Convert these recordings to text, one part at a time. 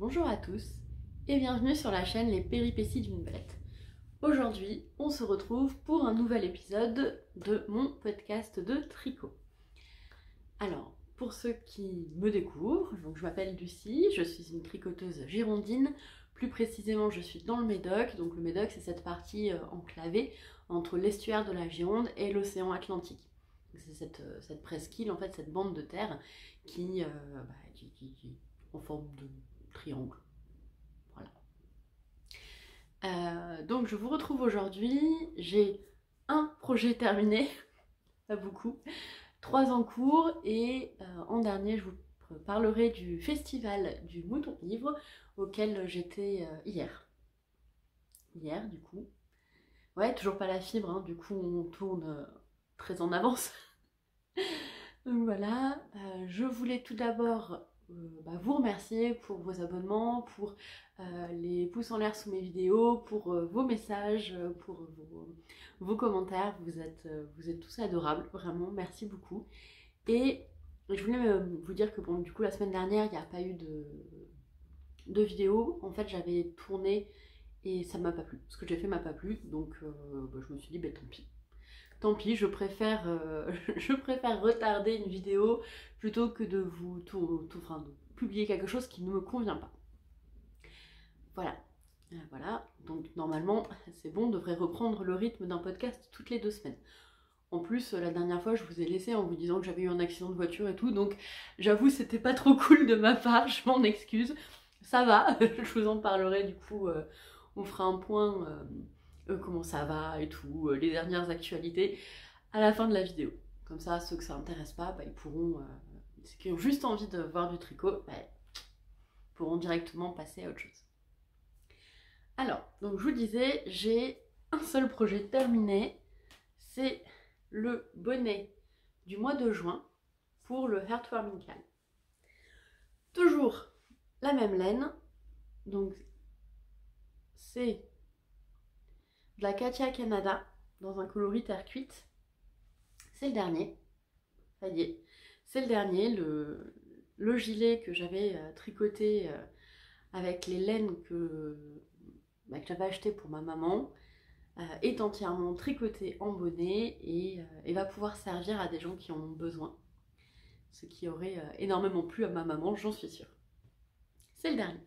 Bonjour à tous et bienvenue sur la chaîne Les Péripéties d'une Belette. Aujourd'hui, on se retrouve pour un nouvel épisode de mon podcast de tricot. Alors, pour ceux qui me découvrent, donc je m'appelle Lucie, je suis une tricoteuse girondine. Plus précisément, je suis dans le Médoc. Donc le Médoc, c'est cette partie enclavée entre l'estuaire de la Gironde et l'océan Atlantique. C'est cette presqu'île, en fait, cette bande de terre qui en forme de triangle. Voilà. Donc je vous retrouve aujourd'hui. J'ai un projet terminé, pas beaucoup, 3 en cours, et en dernier je vous parlerai du festival du Mouton Ivre auquel j'étais hier. Hier du coup. Ouais, toujours pas la fibre, hein, du coup on tourne très en avance. Donc voilà, je voulais tout d'abord vous remercier pour vos abonnements, pour les pouces en l'air sous mes vidéos, pour vos messages, pour vos commentaires. Vous êtes tous adorables, vraiment, merci beaucoup. Et je voulais vous dire que bon, du coup la semaine dernière il n'y a pas eu de vidéo. En fait j'avais tourné et ça m'a pas plu. Ce que j'ai fait m'a pas plu, donc je me suis dit tant pis. Tant pis, je préfère retarder une vidéo plutôt que de de publier quelque chose qui ne me convient pas. Voilà. Voilà, donc normalement c'est bon, on devrait reprendre le rythme d'un podcast toutes les 2 semaines. En plus, la dernière fois je vous ai laissé en vous disant que j'avais eu un accident de voiture et tout, donc j'avoue c'était pas trop cool de ma part, je m'en excuse. Ça va, je vous en parlerai du coup, on fera un point... comment ça va et tout, les dernières actualités à la fin de la vidéo. Comme ça, ceux que ça intéresse pas, ils pourront, ceux qui ont juste envie de voir du tricot, pourront directement passer à autre chose. Alors, donc je vous disais, j'ai un seul projet terminé, c'est le bonnet du mois de juin pour le Heartwarming Call. Toujours la même laine, donc c'est de la Katia Canada dans un coloris terre cuite. C'est le dernier, ça y est, c'est le dernier, le gilet que j'avais tricoté avec les laines que j'avais acheté pour ma maman est entièrement tricoté en bonnet et va pouvoir servir à des gens qui en ont besoin, ce qui aurait énormément plu à ma maman, j'en suis sûre. C'est le dernier.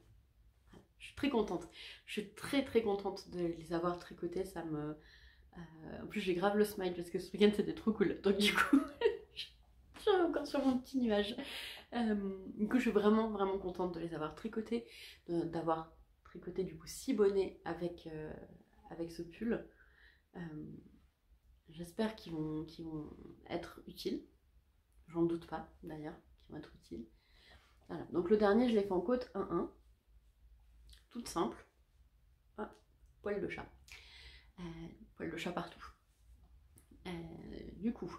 Je suis très contente, je suis très contente de les avoir tricotés, ça me... en plus j'ai grave le smile parce que ce week-end c'était trop cool, donc du coup je suis encore sur mon petit nuage. Du coup je suis vraiment contente de les avoir tricotés, d'avoir tricoté du coup 6 bonnets avec ce pull. J'espère qu'ils vont être utiles, j'en doute pas d'ailleurs qu'ils vont être utiles. Voilà, donc le dernier je l'ai fait en côte 1-1, toute simple. Ah, poil de chat. Poil de chat partout. Du coup,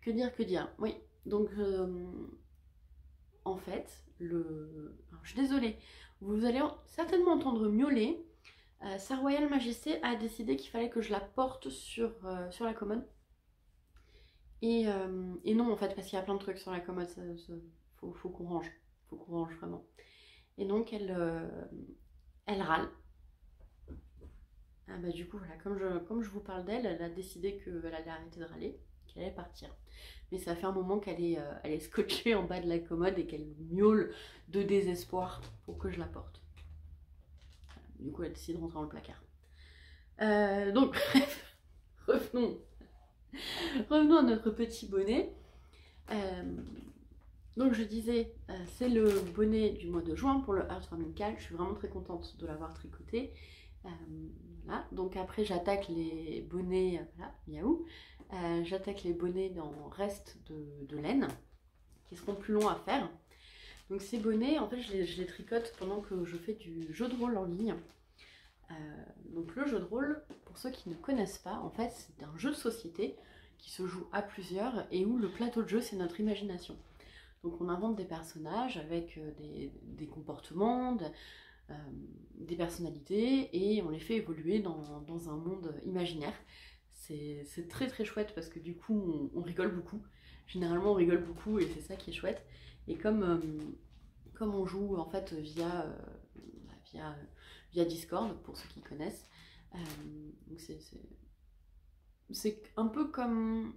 que dire, oui, donc en fait, alors, je suis désolée, vous allez certainement entendre miauler. Sa Royale Majesté a décidé qu'il fallait que je la porte sur la commode. Et non en fait, parce qu'il y a plein de trucs sur la commode, faut qu'on range, vraiment. Et donc elle râle. Ah du coup voilà, comme je vous parle d'elle, elle a décidé qu'elle allait arrêter de râler, qu'elle allait partir. Mais ça fait un moment qu'elle est scotchée en bas de la commode et qu'elle miaule de désespoir pour que je la porte. Du coup elle décide de rentrer dans le placard. Donc bref, revenons à notre petit bonnet. Donc je disais, c'est le bonnet du mois de juin pour le Heartwarming Call. Je suis vraiment très contente de l'avoir tricoté. Voilà. Donc après j'attaque les bonnets, voilà, miaou. J'attaque les bonnets dans reste de laine qui seront plus longs à faire. Donc ces bonnets, en fait je les tricote pendant que je fais du jeu de rôle en ligne. Donc le jeu de rôle, pour ceux qui ne connaissent pas, en fait c'est un jeu de société qui se joue à plusieurs et où le plateau de jeu c'est notre imagination. Donc on invente des personnages avec des comportements, des personnalités et on les fait évoluer dans un monde imaginaire. C'est très chouette parce que du coup on rigole beaucoup. Généralement on rigole beaucoup et c'est ça qui est chouette. Et comme comme on joue en fait via Discord, pour ceux qui connaissent. Donc c'est un peu comme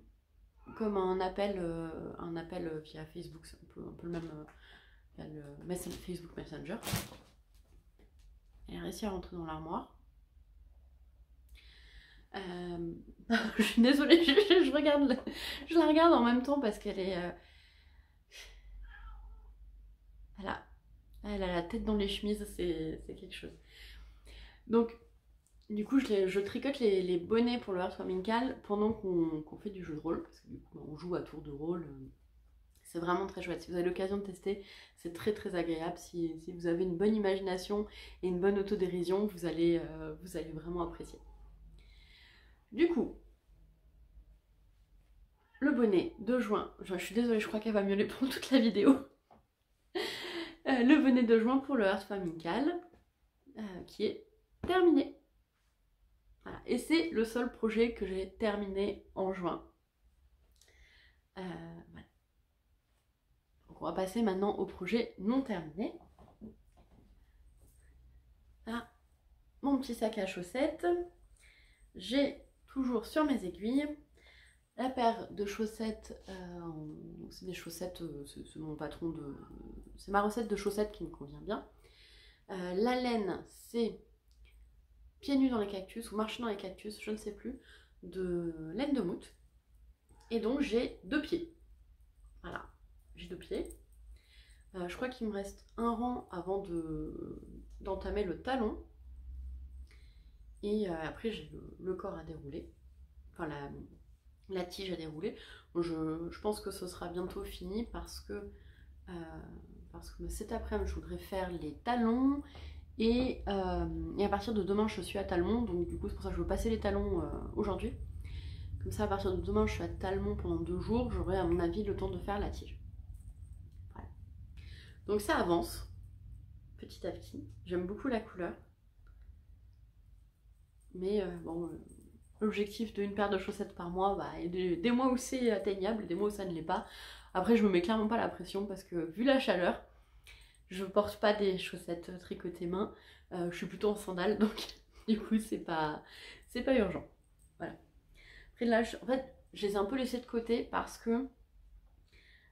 un appel via Facebook, c'est un peu le même, le Facebook Messenger. Elle a réussi à rentrer dans l'armoire. Je suis désolée, je la regarde en même temps parce qu'elle est... elle a la tête dans les chemises, c'est quelque chose. Donc, du coup, je tricote les bonnets pour le Hearthwarming Call pendant qu'on fait du jeu de rôle, parce que du coup, on joue à tour de rôle. C'est vraiment très chouette. Si vous avez l'occasion de tester, c'est très très agréable. Si vous avez une bonne imagination et une bonne autodérision, vous allez vraiment apprécier. Du coup, le bonnet de juin, je suis désolée, je crois qu'elle va miauler pendant toute la vidéo. Le bonnet de juin pour le Hearthwarming Call, qui est terminé. Voilà. Et c'est le seul projet que j'ai terminé en juin. Voilà. Donc on va passer maintenant au projet non terminé. Ah, mon petit sac à chaussettes. J'ai toujours sur mes aiguilles la paire de chaussettes, c'est des chaussettes, c'est mon patron de... C'est ma recette de chaussettes qui me convient bien. La laine, c'est pieds nus dans les cactus ou marcher dans les cactus, je ne sais plus, de laine de moute. Et donc j'ai 2 pieds. Voilà, j'ai 2 pieds. Je crois qu'il me reste un rang avant d'entamer le talon. Et après j'ai le corps à dérouler. Enfin la tige à dérouler. Je pense que ce sera bientôt fini parce que cet après-midi je voudrais faire les talons et à partir de demain je suis à Talmont, donc du coup c'est pour ça que je veux passer les talons aujourd'hui. Comme ça à partir de demain je suis à Talmont pendant 2 jours, j'aurai à mon avis le temps de faire la tige. Voilà. Donc ça avance petit à petit, j'aime beaucoup la couleur. Mais bon, l'objectif d'une paire de chaussettes par mois, bah, des mois où c'est atteignable, des mois où ça ne l'est pas. Après, je me mets clairement pas la pression parce que vu la chaleur, je porte pas des chaussettes tricotées main. Je suis plutôt en sandales, donc du coup, c'est pas urgent. Voilà. Après là, en fait, je les ai un peu laissées de côté parce que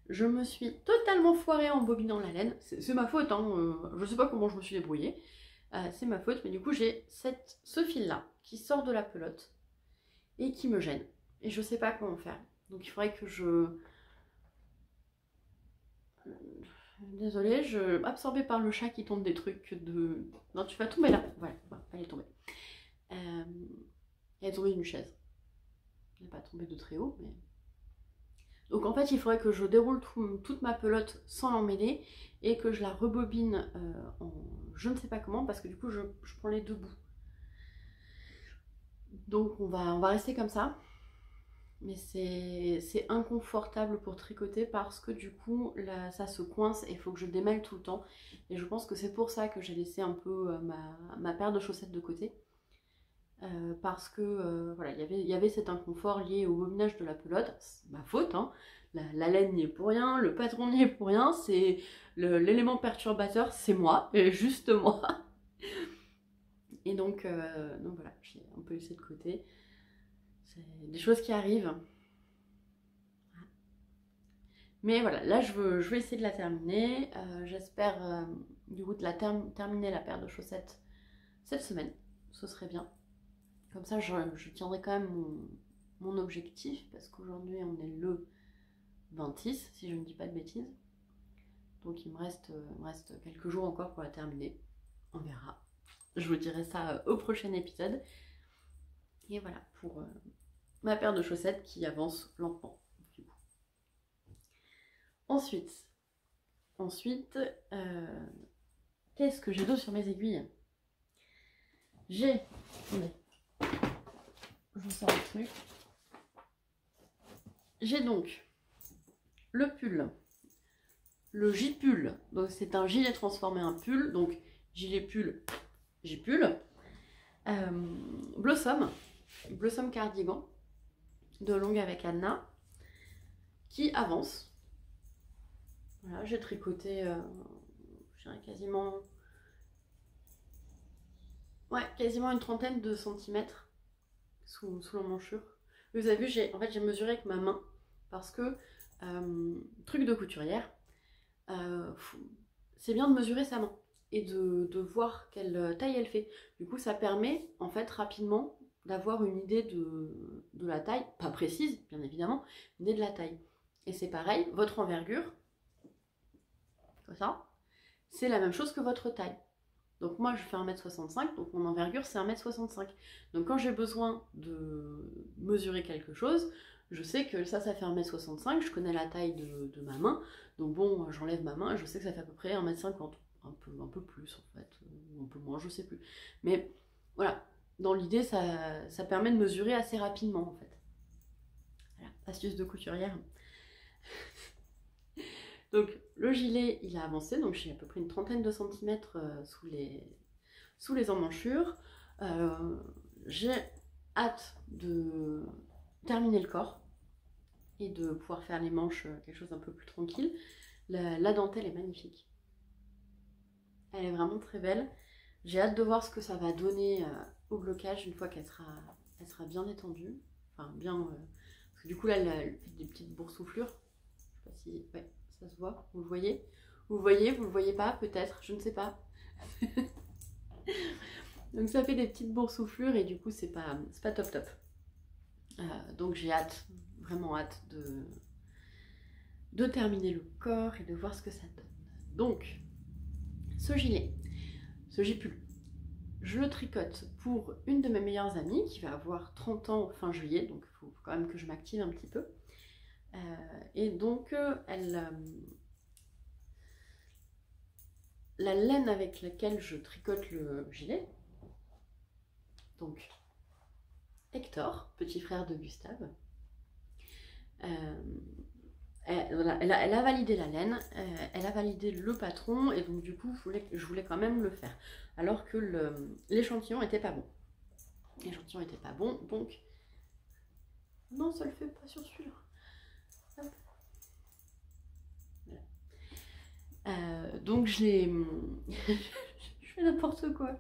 je me suis totalement foirée en bobinant la laine. C'est ma faute, hein. Je sais pas comment je me suis débrouillée. C'est ma faute, mais du coup, j'ai ce fil-là qui sort de la pelote et qui me gêne. Et je sais pas comment faire. Donc il faudrait que je... Désolée, absorbée par le chat qui tombe des trucs de... Non, tu vas tomber là. Voilà, elle est tombée. Elle est tombée d'une chaise. Elle n'est pas tombée de très haut, mais... Donc en fait, il faudrait que je déroule toute ma pelote sans l'emmêler et que je la rebobine en... Je ne sais pas comment, parce que du coup, je prends les 2 bouts. Donc on va rester comme ça. Mais c'est inconfortable pour tricoter parce que du coup là, ça se coince et il faut que je démêle tout le temps. Et je pense que c'est pour ça que j'ai laissé un peu ma paire de chaussettes de côté. Parce que voilà, il y avait cet inconfort lié au bobinage de la pelote. C'est ma faute, hein. La laine n'y est pour rien, le patron n'y est pour rien, c'est l'élément perturbateur, c'est moi, et juste moi. Et donc voilà, j'ai un peu laissé de côté. C'est des choses qui arrivent. Mais voilà, là je vais essayer de la terminer. J'espère du coup de terminer la paire de chaussettes cette semaine. Ce serait bien. Comme ça je tiendrai quand même mon objectif. Parce qu'aujourd'hui on est le 26, si je ne dis pas de bêtises. Donc il me reste quelques jours encore pour la terminer. On verra. Je vous dirai ça au prochain épisode. Et voilà pour ma paire de chaussettes qui avance lentement. Ensuite, qu'est-ce que j'ai d'autre sur mes aiguilles? J'ai... Attendez, je vous sors le truc. J'ai donc le pull, le J-pull, donc c'est un gilet transformé en pull, donc gilet pull, J-pull. Blossom cardigan de longue avec Anna qui avance. Voilà, j'ai tricoté je dirais quasiment, ouais, quasiment une trentaine de centimètres sous l'emmanchure. Vous avez vu, en fait, j'ai mesuré avec ma main parce que, truc de couturière, c'est bien de mesurer sa main et de voir quelle taille elle fait. Du coup, ça permet en fait rapidement d'avoir une idée de la taille, pas précise bien évidemment, une idée de la taille. Et c'est pareil, votre envergure, comme ça, c'est la même chose que votre taille. Donc moi je fais 1m65, donc mon envergure c'est 1m65. Donc quand j'ai besoin de mesurer quelque chose, je sais que ça fait 1m65, je connais la taille de ma main, donc bon, j'enlève ma main et je sais que ça fait à peu près 1m50, un peu plus en fait, ou un peu moins, je sais plus. Mais voilà, dans l'idée ça permet de mesurer assez rapidement en fait. Voilà, astuce de couturière. Donc le gilet il a avancé, donc j'ai à peu près une trentaine de centimètres sous les emmanchures. J'ai hâte de terminer le corps et de pouvoir faire les manches quelque chose d'un peu plus tranquille. La dentelle est magnifique. Elle est vraiment très belle. J'ai hâte de voir ce que ça va donner au blocage une fois qu'elle sera bien étendue. Enfin bien... parce que du coup là elle fait des petites boursouflures. Je sais pas si... Ouais, ça se voit. Vous le voyez? Vous le voyez pas peut-être? Je ne sais pas. Donc ça fait des petites boursouflures et du coup c'est pas top top. Donc j'ai hâte, vraiment hâte de terminer le corps et de voir ce que ça donne. Donc ce gilet, ce J-pull, je le tricote pour une de mes meilleures amies qui va avoir 30 ans fin juillet, donc il faut quand même que je m'active un petit peu. Et donc la laine avec laquelle je tricote le gilet, donc Hector, petit frère de Gustave, elle a validé la laine, elle a validé le patron, et donc du coup je voulais quand même le faire, alors que l'échantillon était pas bon. L'échantillon était pas bon, donc non, ça le fait pas sur celui-là. Voilà. Donc j'ai je fais n'importe quoi.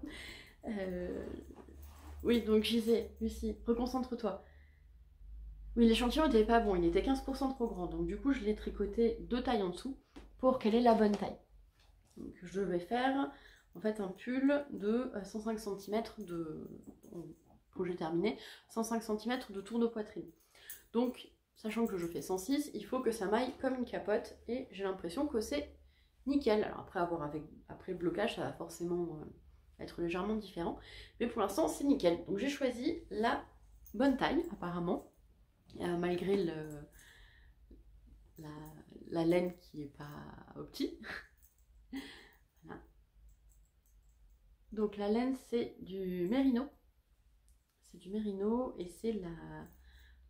Oui, donc je disais, Lucie, reconcentre-toi. Oui, l'échantillon n'était pas bon, il était 15% trop grand, donc du coup je l'ai tricoté 2 tailles en dessous pour qu'elle ait la bonne taille. Donc je vais faire en fait un pull de 105 cm de... projet terminé, 105 cm de tour de poitrine. Donc, sachant que je fais 106, il faut que ça m'aille comme une capote et j'ai l'impression que c'est nickel. Alors après le blocage, ça va forcément être légèrement différent, mais pour l'instant c'est nickel. Donc j'ai choisi la bonne taille apparemment, malgré la laine qui est pas optique. Voilà. Donc la laine c'est du mérino. C'est du mérino et c'est la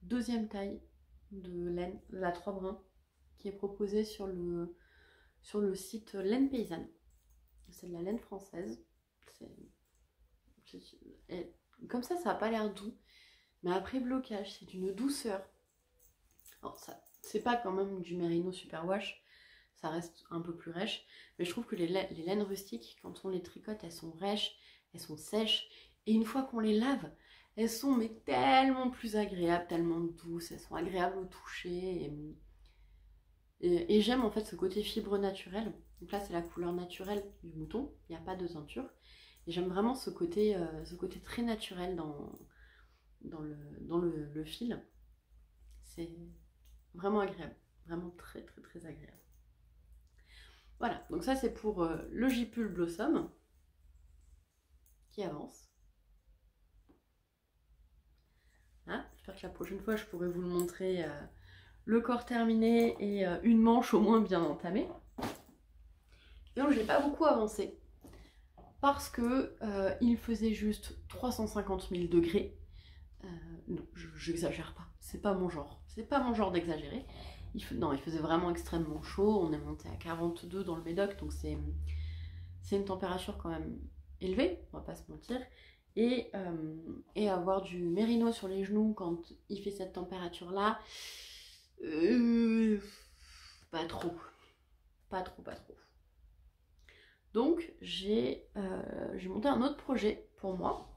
deuxième taille de laine, la 3 brins, qui est proposée sur le site Laine Paysanne. C'est de la laine française. Comme ça n'a pas l'air doux, mais après blocage, c'est d'une douceur. Alors ça, c'est pas quand même du mérino super wash, ça reste un peu plus rêche, mais je trouve que les laines rustiques, quand on les tricote, elles sont rêches, elles sont sèches, et une fois qu'on les lave, elles sont mais tellement plus agréables, tellement douces, elles sont agréables au toucher, et j'aime en fait ce côté fibre naturelle. Donc là c'est la couleur naturelle du mouton, il n'y a pas de teinture, et j'aime vraiment ce côté très naturel dans le fil. C'est vraiment agréable, vraiment très très très agréable. Voilà, donc ça c'est pour le J-pull Blossom qui avance. Ah, j'espère que la prochaine fois je pourrai vous le montrer, le corps terminé et une manche au moins bien entamée. Et donc je n'ai pas beaucoup avancé parce que il faisait juste 350 000 degrés. Non, j'exagère pas, c'est pas mon genre, c'est pas mon genre d'exagérer. Non, il faisait vraiment extrêmement chaud, on est monté à 42 dans le Médoc, donc c'est une température quand même élevée, on va pas se mentir. Et avoir du mérino sur les genoux quand il fait cette température-là, pas trop. Donc j'ai monté un autre projet pour moi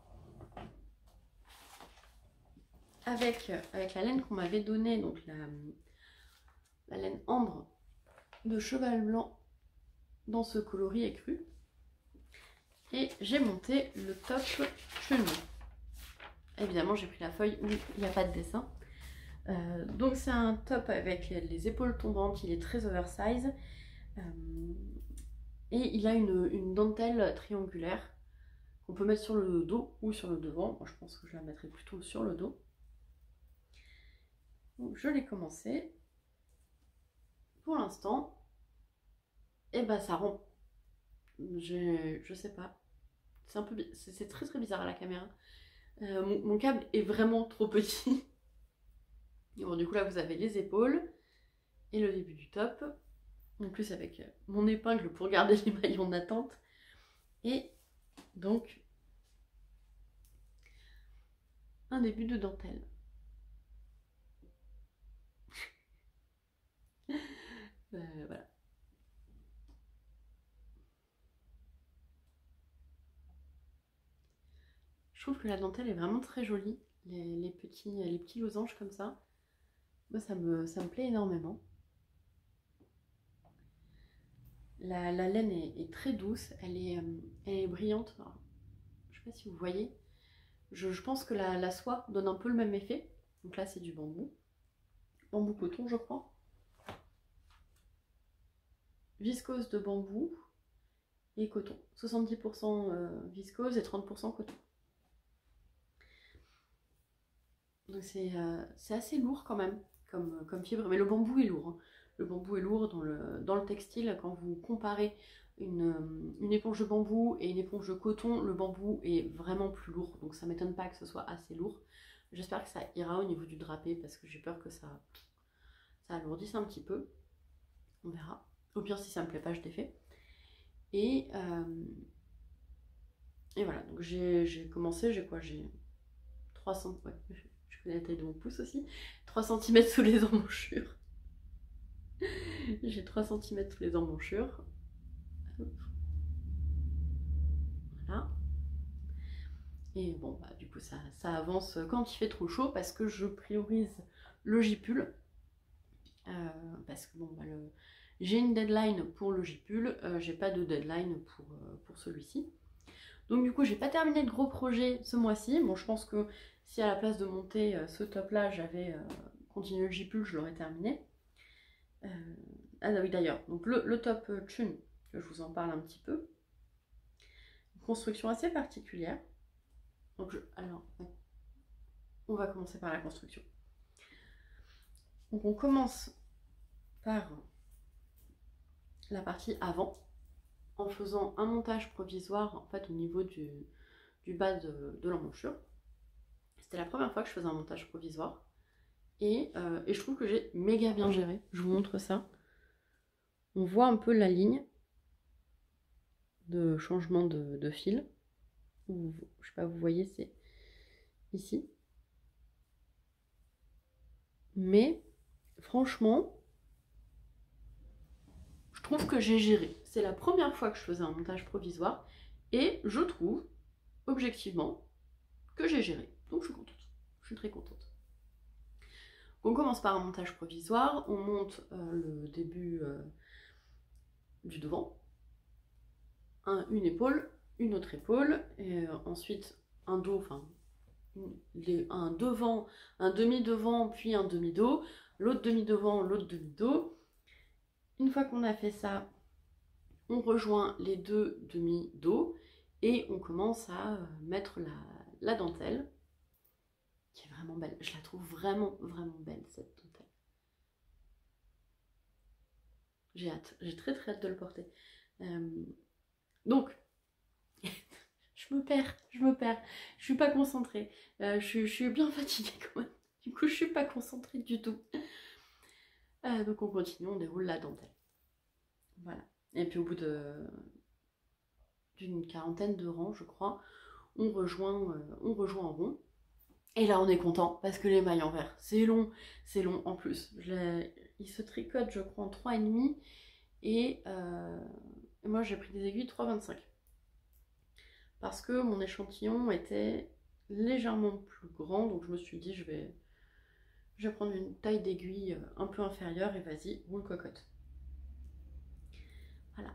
avec la laine qu'on m'avait donnée, donc la laine ambre de cheval blanc dans ce coloris écru. Et j'ai monté le top chenu. Évidemment j'ai pris la feuille où il n'y a pas de dessin. Donc c'est un top avec les épaules tombantes, il est très oversize. Et il a une dentelle triangulaire qu'on peut mettre sur le dos ou sur le devant. Moi je pense que je la mettrai plutôt sur le dos. Donc je l'ai commencé. Pour l'instant, et ben ça rend. Je sais pas. C'est très très bizarre à la caméra. Mon câble est vraiment trop petit. Et bon, du coup là vous avez les épaules et le début du top. En plus avec mon épingle pour garder les maillons d'attente. Et donc un début de dentelle. Voilà. Je trouve que la dentelle est vraiment très jolie. Les petits losanges comme ça. Moi, ça me plaît énormément. La laine est très douce, elle est brillante. Alors, je ne sais pas si vous voyez. Je pense que la soie donne un peu le même effet. Donc là, c'est du bambou. Bambou coton, je crois. Viscose de bambou et coton. 70% viscose et 30% coton. Donc c'est assez lourd quand même comme fibre. Mais le bambou est lourd. Hein. Le bambou est lourd dans le textile. Quand vous comparez une éponge de bambou et une éponge de coton, le bambou est vraiment plus lourd. Donc ça ne m'étonne pas que ce soit assez lourd. J'espère que ça ira au niveau du drapé parce que j'ai peur que ça alourdisse un petit peu. On verra. Au pire, si ça me plaît pas, je défais. Et voilà, donc j'ai commencé, j'ai quoi? J'ai 300, ouais, je connais la taille de mon pouce aussi. 3 cm sous les emmanchures. J'ai 3 cm sous les emmanchures. Voilà. Et bon, bah, du coup, ça avance quand il fait trop chaud parce que je priorise le J-pull. Parce que bon, bah, j'ai une deadline pour le J-pull, j'ai pas de deadline pour celui-ci. Donc du coup, j'ai pas terminé de gros projets ce mois-ci. Bon, je pense que si à la place de monter ce top-là, j'avais continué le J-pull, je l'aurais terminé. Ah oui, d'ailleurs, donc le top Chun, je vous en parle un petit peu. Une construction assez particulière. Donc alors, ouais. On va commencer par la construction. Donc on commence par la partie avant, en faisant un montage provisoire en fait au niveau du bas de l'emmanchure. C'était la première fois que je faisais un montage provisoire et je trouve que j'ai méga bien géré. Je vous montre ça. On voit un peu la ligne de changement de fil. Je sais pas, vous voyez, c'est ici. Mais franchement, je trouve que j'ai géré. C'est la première fois que je faisais un montage provisoire et je trouve, objectivement, que j'ai géré. Donc je suis contente. Je suis très contente. On commence par un montage provisoire. On monte le début du devant. Une épaule, une autre épaule. Et ensuite un dos, enfin un devant, un demi-devant, puis un demi-dos. L'autre demi-devant, l'autre demi-dos. Une fois qu'on a fait ça, on rejoint les deux demi-dos et on commence à mettre la dentelle, qui est vraiment belle. Je la trouve vraiment, vraiment belle, cette dentelle. J'ai hâte, j'ai très très hâte de le porter. Donc, je me perds, je suis pas concentrée. Je suis bien fatiguée quand même. Du coup, je suis pas concentrée du tout. Donc on continue, on déroule la dentelle. Voilà. Et puis au bout d'une quarantaine de rangs, je crois, on rejoint en rond. Et là, on est content parce que les mailles en vert, c'est long en plus. Il se tricote, je crois, en 3,5 et et moi j'ai pris des aiguilles 3,25. Parce que mon échantillon était légèrement plus grand, donc je me suis dit je vais prendre une taille d'aiguille un peu inférieure et vas-y, roule cocotte. Voilà.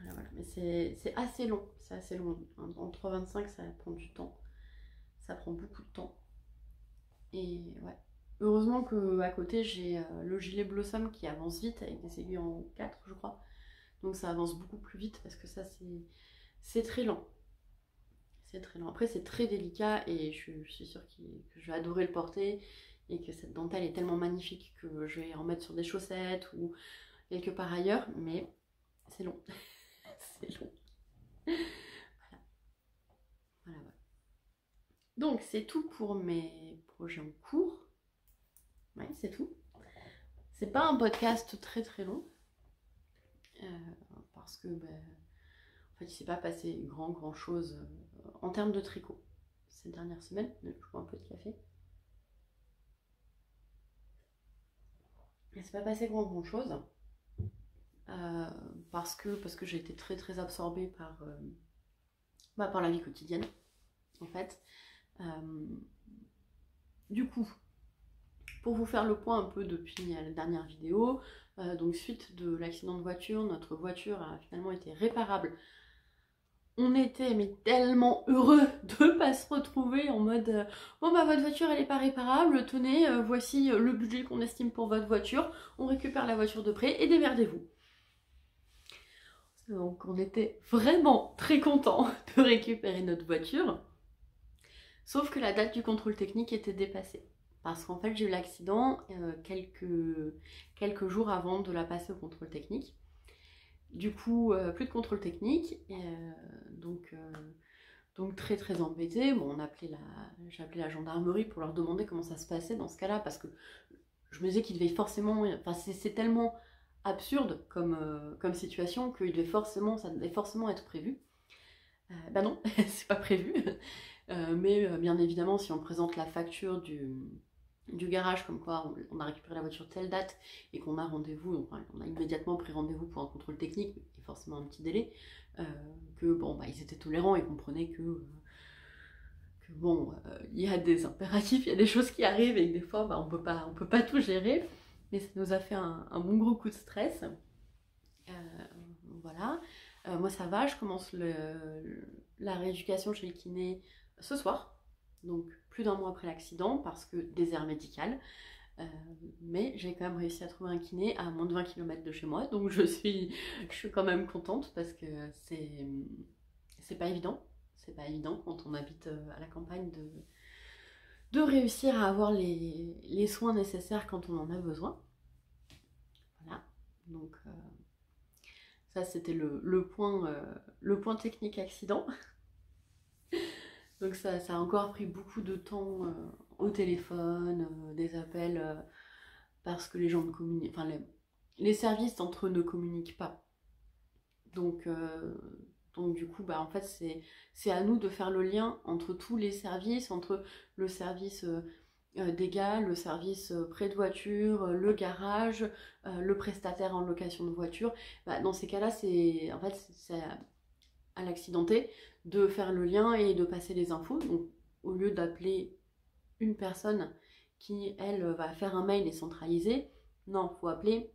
Voilà. Mais c'est assez long, En 3,25 ça prend du temps, ça prend beaucoup de temps. Et ouais. Heureusement qu'à côté j'ai le gilet Blossom qui avance vite avec des aiguilles en 4 je crois. Donc ça avance beaucoup plus vite parce que ça c'est très lent. C'est très lent. Après c'est très délicat et je suis sûre que je vais adorer le porter et que cette dentelle est tellement magnifique que je vais en mettre sur des chaussettes ou quelque part ailleurs, mais c'est long. C'est long. Voilà. Donc c'est tout pour mes projets en cours. Ouais, c'est tout. C'est pas un podcast très très long. Parce que en fait il s'est pas passé grand chose en termes de tricot ces dernières semaines. Je bois un peu de café. Il s'est pas passé grand chose parce que j'ai été très absorbée par la vie quotidienne en fait. Du coup, pour vous faire le point un peu depuis la dernière vidéo, donc suite de l'accident de voiture, notre voiture a finalement été réparable. On était mais tellement heureux de pas se retrouver en mode bon bah votre voiture elle est pas réparable, tenez, voici le budget qu'on estime pour votre voiture, on récupère la voiture de près et démerdez-vous. Donc on était vraiment très contents de récupérer notre voiture, sauf que la date du contrôle technique était dépassée. Parce qu'en fait j'ai eu l'accident quelques jours avant de la passer au contrôle technique. Du coup, plus de contrôle technique, donc très embêtée. Bon, j'ai appelé la gendarmerie pour leur demander comment ça se passait dans ce cas-là, parce que je me disais qu'il devait forcément, enfin c'est tellement absurde comme situation que ça devait forcément être prévu. Bah non, c'est pas prévu. Mais bien évidemment, si on présente la facture du garage comme quoi on a récupéré la voiture telle date et qu'on a rendez-vous, donc on a immédiatement pris rendez-vous pour un contrôle technique, et forcément un petit délai, que bon bah ils étaient tolérants et comprenaient que bon il y a des impératifs, il y a des choses qui arrivent et que des fois bah, on peut pas tout gérer, mais ça nous a fait un bon gros coup de stress. Voilà. Moi ça va, je commence la rééducation chez le kiné ce soir, donc plus d'1 mois après l'accident, parce que désert médical. Mais j'ai quand même réussi à trouver un kiné à moins de 20 km de chez moi, donc je suis quand même contente parce que c'est pas évident. C'est pas évident quand on habite à la campagne de réussir à avoir les soins nécessaires quand on en a besoin. Voilà, donc ça c'était le point technique accident. Donc ça a encore pris beaucoup de temps au téléphone, des appels, parce que les gens ne communiquent, enfin les services entre eux ne communiquent pas. Donc du coup, bah, en fait, c'est à nous de faire le lien entre tous les services, entre le service dégâts, le service prêt de voiture, le garage, le prestataire en location de voiture. Bah, dans ces cas-là, c'est à l'accidenté de faire le lien et de passer les infos. Donc au lieu d'appeler une personne qui, elle, va faire un mail et centraliser, non, il faut appeler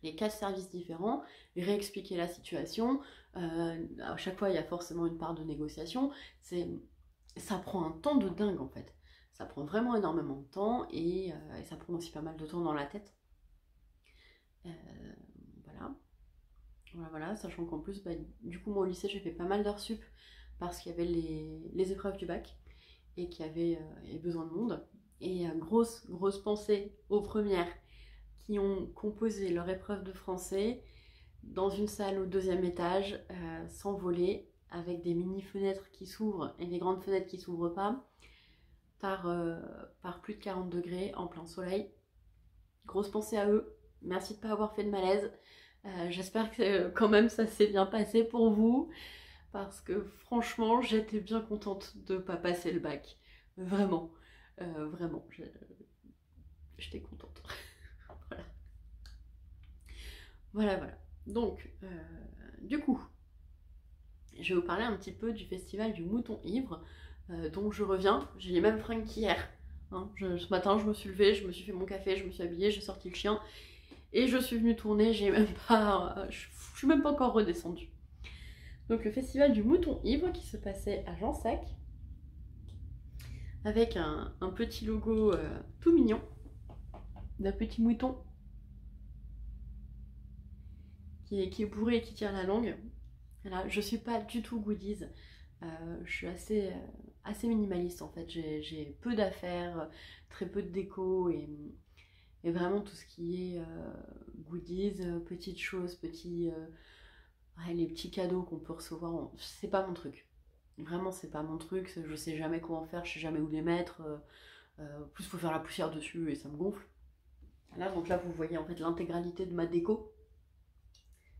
les 4 services différents, réexpliquer la situation. À chaque fois, il y a forcément une part de négociation. Ça prend un temps de dingue en fait. Ça prend vraiment énormément de temps et ça prend aussi pas mal de temps dans la tête. Voilà, sachant qu'en plus, bah, du coup, moi au lycée, j'ai fait pas mal d'heures sup parce qu'il y avait les épreuves du bac et qu'il y avait besoin de monde. Et grosse pensée aux premières qui ont composé leur épreuve de français dans une salle au 2e étage, sans volet, avec des mini-fenêtres qui s'ouvrent et des grandes fenêtres qui s'ouvrent pas, par plus de 40 degrés en plein soleil. Grosse pensée à eux. Merci de ne pas avoir fait de malaise. J'espère que quand même ça s'est bien passé pour vous, parce que franchement j'étais bien contente de ne pas passer le bac, vraiment, vraiment, j'étais contente. Voilà. Donc Du coup, je vais vous parler un petit peu du festival du Mouton Ivre, dont je reviens. J'ai les mêmes fringues qu'hier. Hein. Ce matin, je me suis levée, je me suis fait mon café, je me suis habillée, j'ai sorti le chien et je suis venue tourner. Je suis même pas encore redescendue. Donc le festival du Mouton Ivre qui se passait à Jansac, avec un petit logo tout mignon d'un petit mouton qui est bourré et qui tire la langue. Voilà, je suis pas du tout goodies, je suis assez minimaliste en fait, j'ai peu d'affaires, très peu de déco et vraiment tout ce qui est goodies, petites choses, les petits cadeaux qu'on peut recevoir, c'est pas mon truc. Vraiment c'est pas mon truc, je sais jamais quoi en faire, je sais jamais où les mettre, plus faut faire la poussière dessus et ça me gonfle. Là, donc là vous voyez en fait l'intégralité de ma déco.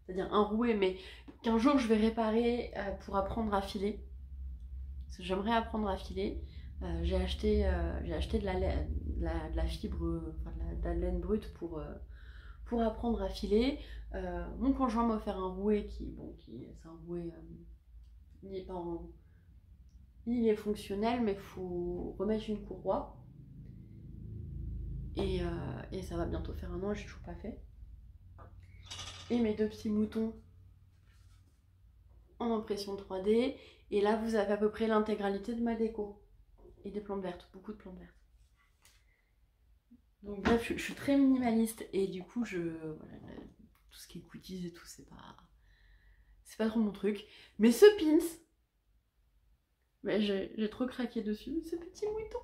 C'est-à-dire un rouet, mais qu'un jour je vais réparer pour apprendre à filer. Parce que j'aimerais apprendre à filer. J'ai acheté de la fibre, enfin de la laine brute pour apprendre à filer. Mon conjoint m'a offert un rouet c'est un rouet, il est fonctionnel, mais il faut remettre une courroie. Et ça va bientôt faire 1 an, j'ai toujours pas fait. Et mes 2 petits moutons en impression 3D. Et là, vous avez à peu près l'intégralité de ma déco. Et des plantes vertes, beaucoup de plantes vertes. Donc bref, je suis très minimaliste. Et du coup, voilà, tout ce qui est goodies et tout, c'est pas trop mon truc. Mais ce pins, j'ai trop craqué dessus. Ce petit mouton.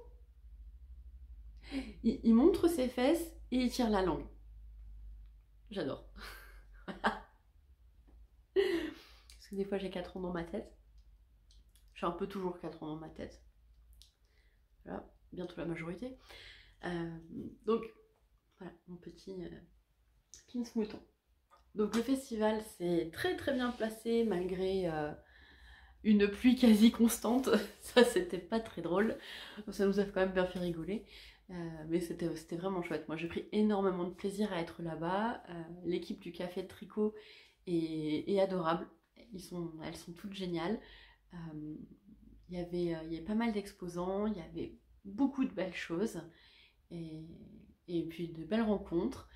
Il montre ses fesses et il tire la langue. J'adore. Parce que des fois j'ai 4 ans dans ma tête. J'ai un peu toujours 4 ans dans ma tête. Voilà, bientôt la majorité. Donc, voilà, mon petit pins mouton. Donc le festival s'est très très bien placé malgré une pluie quasi constante. Ça c'était pas très drôle. Ça nous a quand même bien fait rigoler. Mais c'était vraiment chouette. Moi j'ai pris énormément de plaisir à être là-bas. L'équipe du café de tricot est adorable. Elles sont toutes géniales. Il y avait pas mal d'exposants, il y avait beaucoup de belles choses et puis de belles rencontres.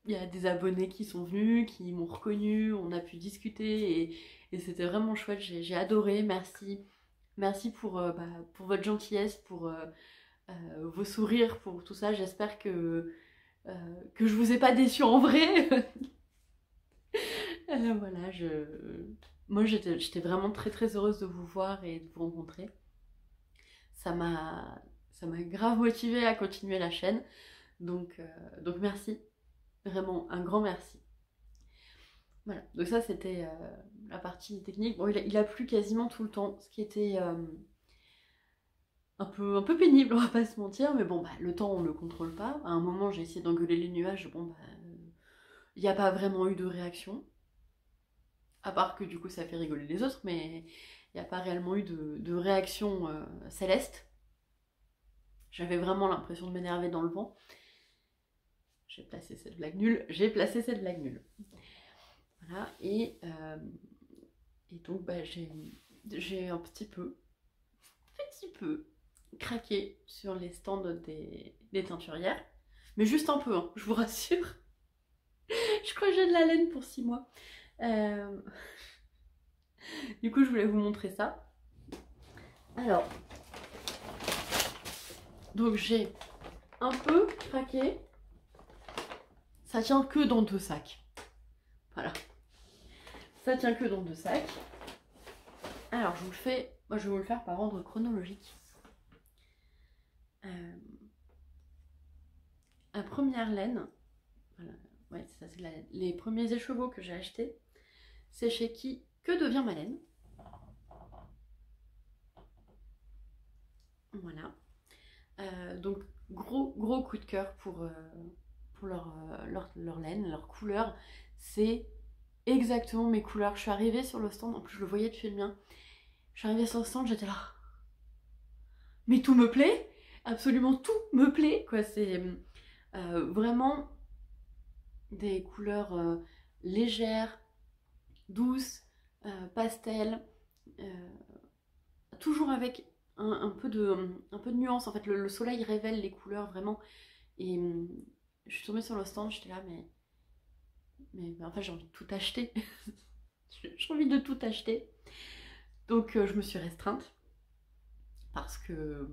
Il y a des abonnés qui sont venus, qui m'ont reconnu, on a pu discuter et c'était vraiment chouette, j'ai adoré, merci pour votre gentillesse, pour vos sourires, pour tout ça. J'espère que je vous ai pas déçu en vrai. Voilà, moi j'étais vraiment très très heureuse de vous voir et de vous rencontrer. Ça m'a grave motivée à continuer la chaîne. Donc merci, vraiment un grand merci. Voilà, donc ça c'était la partie technique. Bon, il a plu quasiment tout le temps, ce qui était un peu pénible, on va pas se mentir, mais bon, le temps on le contrôle pas. À un moment j'ai essayé d'engueuler les nuages, il n'y a pas vraiment eu de réaction. À part que du coup ça fait rigoler les autres, mais il n'y a pas réellement eu de réaction céleste. J'avais vraiment l'impression de m'énerver dans le vent. J'ai placé cette blague nulle. Voilà, et donc j'ai un petit peu craqué sur les stands des teinturières. Mais juste un peu, hein, je vous rassure. Je crois que j'ai de la laine pour 6 mois. Du coup, je voulais vous montrer ça. Alors, donc j'ai un peu craqué. Ça tient que dans 2 sacs. Voilà. Ça tient que dans 2 sacs. Alors, je vais vous le faire par ordre chronologique. La première laine, voilà, ouais, c'est ça, c'est la laine. Les premiers écheveaux que j'ai achetés, c'est chez qui Que devient ma laine. Voilà. Donc gros coup de cœur pour leur laine, leur couleur. C'est exactement mes couleurs. Je suis arrivée sur le stand, en plus je le voyais depuis le mien. Je suis arrivée sur le stand, j'étais là. Mais tout me plaît, absolument tout me plaît, quoi. C'est vraiment des couleurs légères, douces, pastel, toujours avec un peu de nuance. En fait, le soleil révèle les couleurs vraiment. Et je suis tombée sur le stand, j'étais là, mais en fait j'ai envie de tout acheter. J'ai envie de tout acheter. Donc je me suis restreinte. Parce que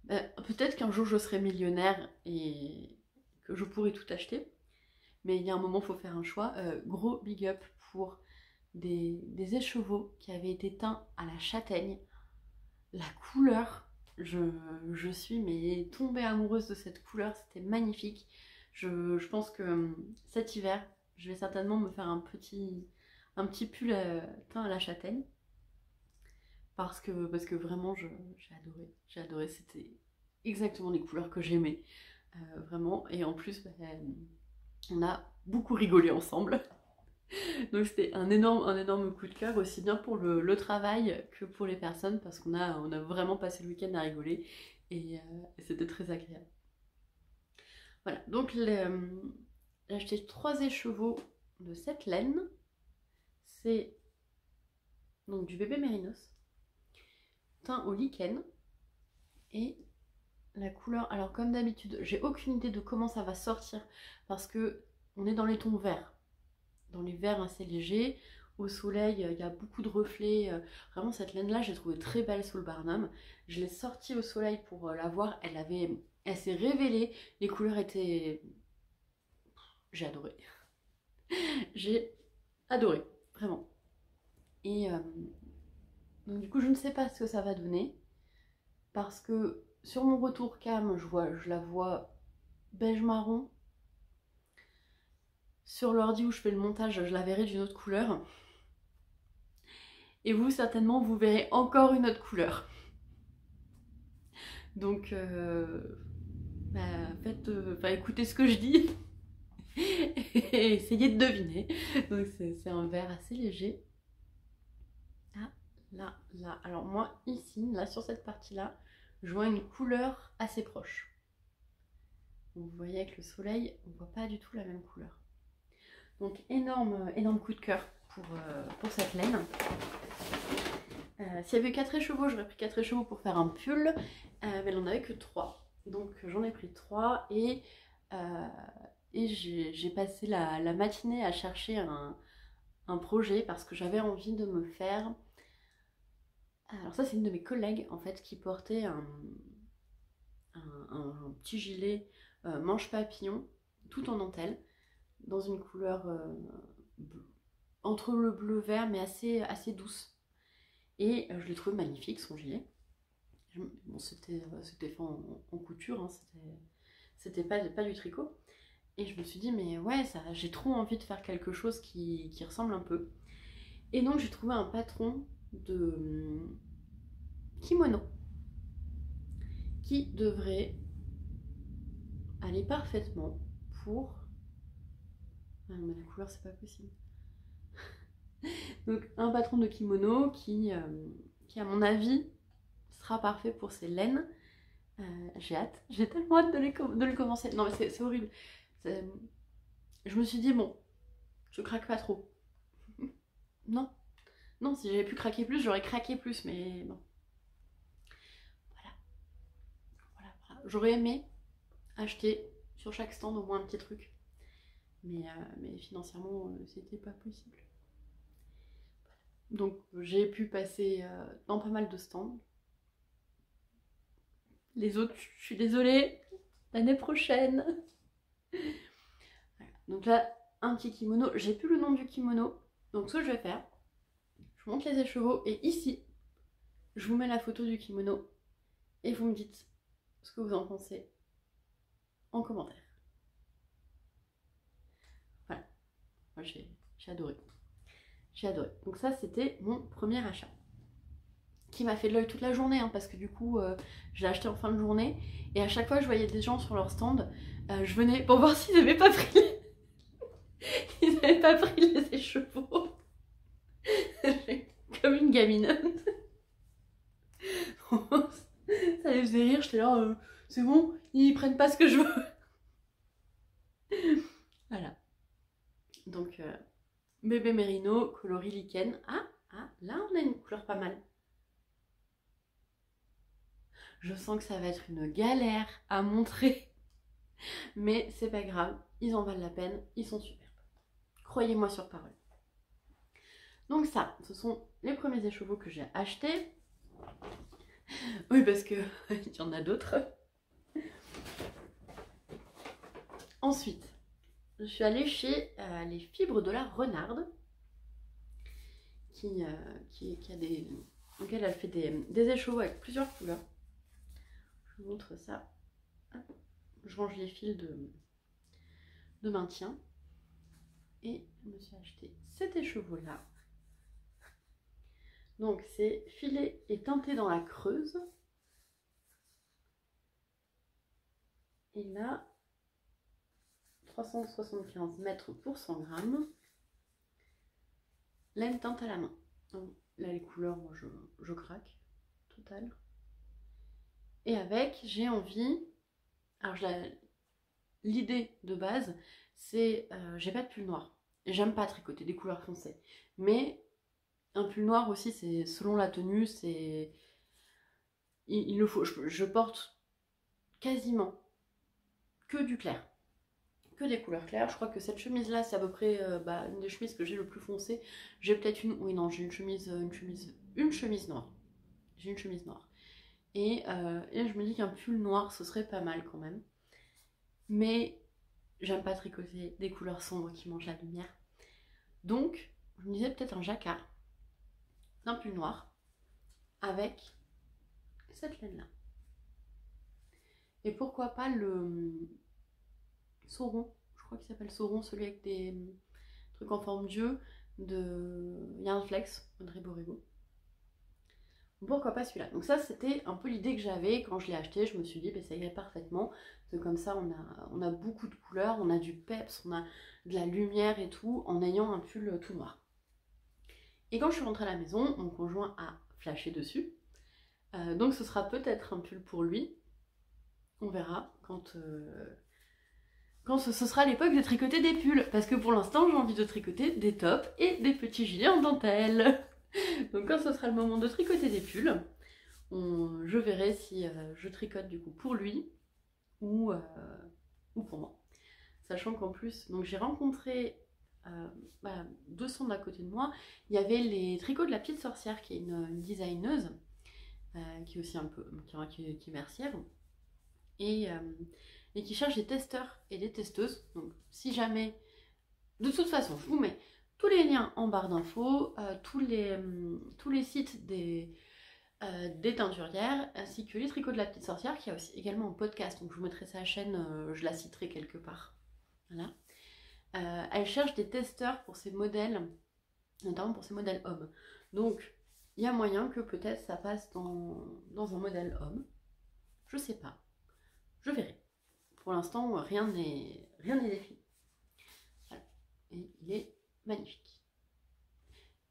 peut-être qu'un jour je serai millionnaire et que je pourrai tout acheter. Mais il y a un moment, il faut faire un choix. Gros big up pour des écheveaux qui avaient été teints à la châtaigne. La couleur, je suis mais tombée amoureuse de cette couleur, c'était magnifique. Je pense que cet hiver, je vais certainement me faire un petit pull teint à la châtaigne. Parce que vraiment, j'ai adoré, c'était exactement les couleurs que j'aimais. Vraiment, et en plus, on a beaucoup rigolé ensemble. Donc c'était un énorme coup de cœur, aussi bien pour le travail que pour les personnes, parce qu'on a vraiment passé le week-end à rigoler, et c'était très agréable. Voilà, donc j'ai acheté 3 écheveaux de cette laine. C'est donc du bébé mérinos, teint au lichen, et la couleur, alors comme d'habitude, j'ai aucune idée de comment ça va sortir, parce que on est dans les tons verts. Dans les verts assez légers, au soleil il y a beaucoup de reflets, vraiment cette laine là j'ai trouvé très belle sous le Barnum. Je l'ai sortie au soleil pour la voir, elle s'est révélée, les couleurs étaient... J'ai adoré. J'ai adoré, vraiment. Et donc du coup je ne sais pas ce que ça va donner, parce que sur mon retour cam je la vois beige marron. Sur l'ordi où je fais le montage, je la verrai d'une autre couleur. Et vous, certainement, vous verrez encore une autre couleur. Donc, écoutez ce que je dis. Et essayez de deviner. Donc, c'est un vert assez léger. Ah, là. Alors, moi, ici, là, sur cette partie-là, je vois une couleur assez proche. Vous voyez, avec le soleil, on ne voit pas du tout la même couleur. Donc énorme coup de cœur pour cette laine. S'il y avait 4 écheveaux, j'aurais pris 4 écheveaux pour faire un pull, mais elle n'en avait que 3. Donc j'en ai pris 3 et j'ai passé la matinée à chercher un projet parce que j'avais envie de me faire... Alors ça c'est une de mes collègues en fait qui portait un petit gilet manche papillon tout en dentelle, dans une couleur entre le bleu vert mais assez douce, et je l'ai trouvé magnifique son gilet. Bon, c'était fait en couture, hein, c'était pas du tricot, et je me suis dit mais ouais, j'ai trop envie de faire quelque chose qui ressemble un peu, et donc j'ai trouvé un patron de kimono qui devrait aller parfaitement pour... Ah non, mais la couleur, c'est pas possible. Donc, un patron de kimono qui, à mon avis, sera parfait pour ces laines. J'ai hâte. J'ai tellement hâte de le commencer. Non, mais c'est horrible. Je me suis dit, bon, je craque pas trop. Non. Non, si j'avais pu craquer plus, j'aurais craqué plus, mais non. Voilà. J'aurais aimé acheter sur chaque stand au moins un petit truc. Mais financièrement, c'était pas possible. Donc j'ai pu passer dans pas mal de stands. Les autres, je suis désolée, l'année prochaine. Voilà. Donc là, un petit kimono. J'ai plus le nom du kimono. Donc ce que je vais faire, je vous montre les écheveaux et ici, je vous mets la photo du kimono et vous me dites ce que vous en pensez en commentaire. Voilà, moi j'ai adoré. J'ai adoré. Donc ça, c'était mon premier achat, qui m'a fait de l'œil toute la journée, hein, parce que du coup, je l'ai acheté en fin de journée, et à chaque fois, je voyais des gens sur leur stand, je venais pour voir s'ils n'avaient pas pris ils n'avaient pas pris les écheveaux. Comme une gamine. Ça les faisait rire, j'étais là, c'est bon, ils prennent pas ce que je veux. Voilà. Donc bébé mérino, coloris lichen. Là on a une couleur pas mal. Je sens que ça va être une galère à montrer. Mais c'est pas grave, ils en valent la peine, ils sont superbes. Croyez-moi sur parole. Donc ça, ce sont les premiers écheveaux que j'ai achetés. Oui, parce que il y en a d'autres. Ensuite, je suis allée chez les fibres de la renarde, qui a auquel elle fait des écheveaux avec plusieurs couleurs. Je vous montre ça. Je range les fils de maintien. Et je me suis acheté cet écheveau-là. Donc c'est filé et teinté dans la Creuse. Et là, 375 mètres pour 100 grammes. Laine teinte à la main. Donc, là les couleurs, moi je craque. Total. Et avec, j'ai envie... Alors l'idée de base, c'est... j'ai pas de pull noir. J'aime pas tricoter des couleurs foncées. Mais un pull noir aussi, c'est selon la tenue, c'est... Il le faut. Je porte quasiment que du clair. Que des couleurs claires. Je crois que cette chemise-là, c'est à peu près une des chemises que j'ai le plus foncé. J'ai peut-être une... Oui, non, j'ai une chemise noire. J'ai une chemise noire. Et je me dis qu'un pull noir, ce serait pas mal quand même. Mais j'aime pas tricoter des couleurs sombres qui mangent la lumière. Donc, je me disais peut-être un jacquard, un pull noir, avec cette laine-là. Et pourquoi pas le sauron, je crois qu'il s'appelle sauron, celui avec des trucs en forme d'yeux de Yarnflex, de Rebo. Pourquoi pas celui-là? Donc ça, c'était un peu l'idée que j'avais quand je l'ai acheté. Je me suis dit, ça irait parfaitement. Parce que comme ça, on a beaucoup de couleurs, on a du peps, on a de la lumière et tout, en ayant un pull tout noir. Et quand je suis rentrée à la maison, mon conjoint a flashé dessus. Donc ce sera peut-être un pull pour lui. On verra quand ce sera l'époque de tricoter des pulls. Parce que pour l'instant, j'ai envie de tricoter des tops et des petits gilets en dentelle. Donc quand ce sera le moment de tricoter des pulls, je verrai si je tricote du coup pour lui ou pour moi. Sachant qu'en plus, donc j'ai rencontré 200 à côté de moi, il y avait les tricots de la petite sorcière qui est une designeuse, qui est aussi un peu qui est mercière, et qui cherche des testeurs et des testeuses. Donc si jamais, de toute façon, je vous mets tous les liens en barre d'infos, tous les sites des teinturières, ainsi que les tricots de la petite sorcière, qui a aussi également un podcast, donc je vous mettrai sa chaîne, je la citerai quelque part. Voilà. Elle cherche des testeurs pour ses modèles, notamment pour ses modèles hommes. Donc il y a moyen que peut-être ça passe dans un modèle homme. Je sais pas. Je verrai. Pour l'instant, rien n'est défini. Voilà. Et il est magnifique.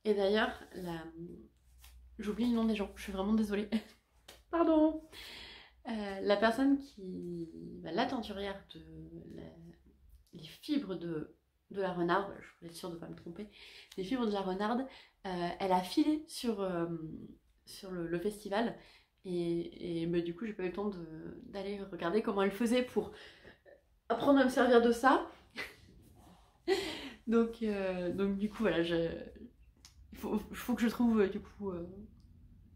Et d'ailleurs, j'oublie le nom des gens, je suis vraiment désolée. Pardon. La personne la teinturière les fibres de la renarde, je voulais être sûre de ne pas me tromper, les fibres de la renarde, elle a filé sur le festival. Et du coup, j'ai pas eu le temps d'aller regarder comment elle faisait pour apprendre à me servir de ça. donc du coup, voilà, il faut que je trouve du coup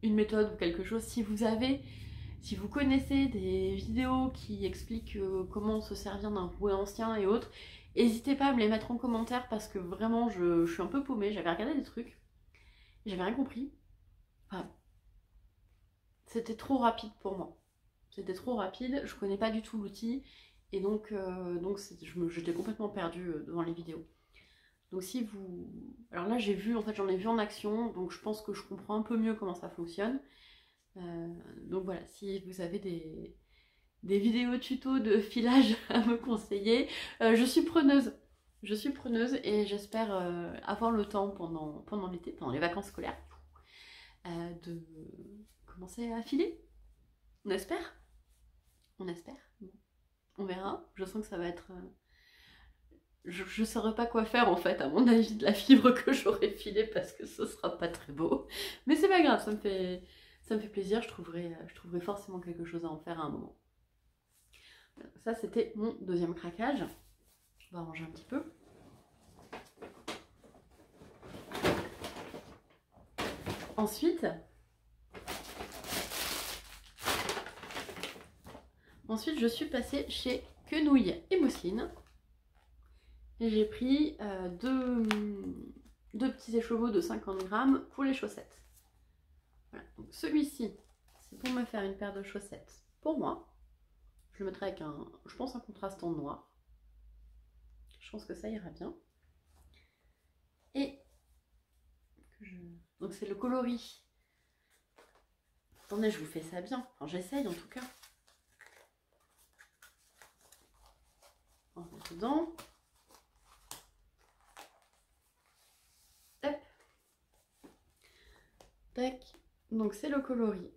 une méthode ou quelque chose. Si vous connaissez des vidéos qui expliquent comment se servir d'un rouet ancien et autres, n'hésitez pas à me les mettre en commentaire parce que vraiment, je suis un peu paumée. J'avais regardé des trucs, j'avais rien compris. Enfin, c'était trop rapide pour moi. C'était trop rapide, je connais pas du tout l'outil et donc j'étais complètement perdue devant les vidéos. Donc si vous... Alors là j'en ai vu en action, donc je pense que je comprends un peu mieux comment ça fonctionne. Donc voilà, si vous avez des vidéos tuto de filage à me conseiller, je suis preneuse. Je suis preneuse et j'espère avoir le temps pendant l'été, pendant les vacances scolaires, de commencer à filer. On espère. On espère. On verra. Je sens que ça va être je saurais pas quoi faire en fait, à mon avis, de la fibre que j'aurais filée parce que ce sera pas très beau. Mais c'est pas grave, ça me fait plaisir, je trouverai forcément quelque chose à en faire à un moment. Ça, c'était mon deuxième craquage. On va ranger un petit peu. Ensuite, je suis passée chez Quenouille et Mousseline. Et j'ai pris deux petits écheveaux de 50 grammes pour les chaussettes. Voilà. Donc celui-ci, c'est pour me faire une paire de chaussettes pour moi. Je le mettrai avec je pense un contraste en noir. Je pense que ça ira bien. Et donc c'est le coloris. Attendez, je vous fais ça bien. Enfin, j'essaye en tout cas. On va mettre dedans. Hop. Tac. Donc c'est le coloris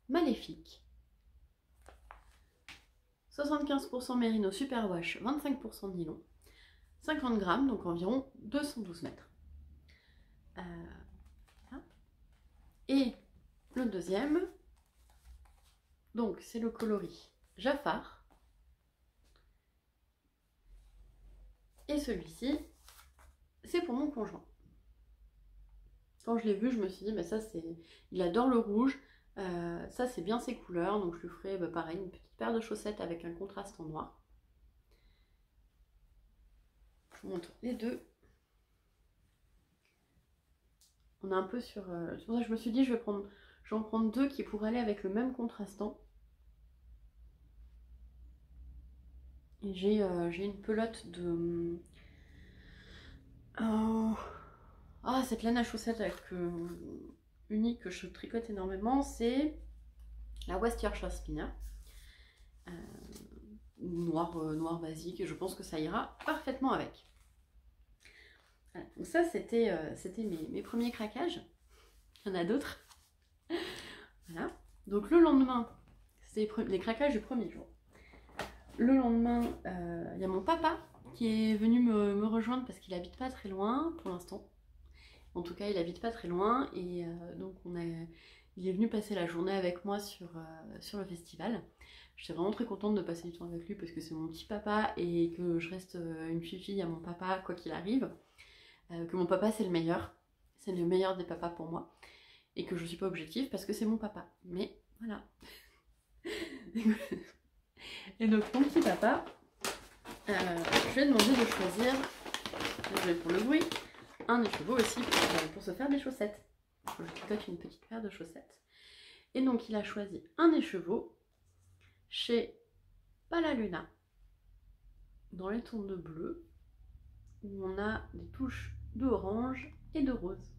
Maléfique. 75% mérino superwash, 25% nylon. 50 grammes, donc environ 212 mètres. Et le deuxième, donc c'est le coloris Jafar. Et celui-ci, c'est pour mon conjoint. Quand je l'ai vu, je me suis dit, bah ça c'est, il adore le rouge, ça c'est bien ses couleurs, donc je lui ferai pareil, une petite paire de chaussettes avec un contraste en noir. Je vous montre les deux. On est un peu sur... c'est pour ça que je me suis dit, je vais en prendre deux qui pourraient aller avec le même contrastant. Et j'ai une pelote de... cette laine à chaussettes unique que je tricote énormément, c'est la West Yorkshire Spinner. Noir basique, et je pense que ça ira parfaitement avec. Voilà. Donc ça, c'était mes premiers craquages. Il y en a d'autres. Voilà. Donc le lendemain, c'était les craquages du premier jour. Le lendemain, il y a mon papa qui est venu me rejoindre parce qu'il habite pas très loin pour l'instant. En tout cas, il habite pas très loin et donc il est venu passer la journée avec moi sur le festival. J'étais vraiment très contente de passer du temps avec lui parce que c'est mon petit papa et que je reste une fille à mon papa quoi qu'il arrive. Que mon papa c'est le meilleur des papas pour moi et que je suis pas objective parce que c'est mon papa. Mais voilà. Et donc mon petit papa, je lui ai demandé de choisir, désolé pour le bruit, un écheveau aussi pour se faire des chaussettes. Je tricote une petite paire de chaussettes. Et donc il a choisi un écheveau chez Palaluna, dans les tons de bleu, où on a des touches de orange et de rose.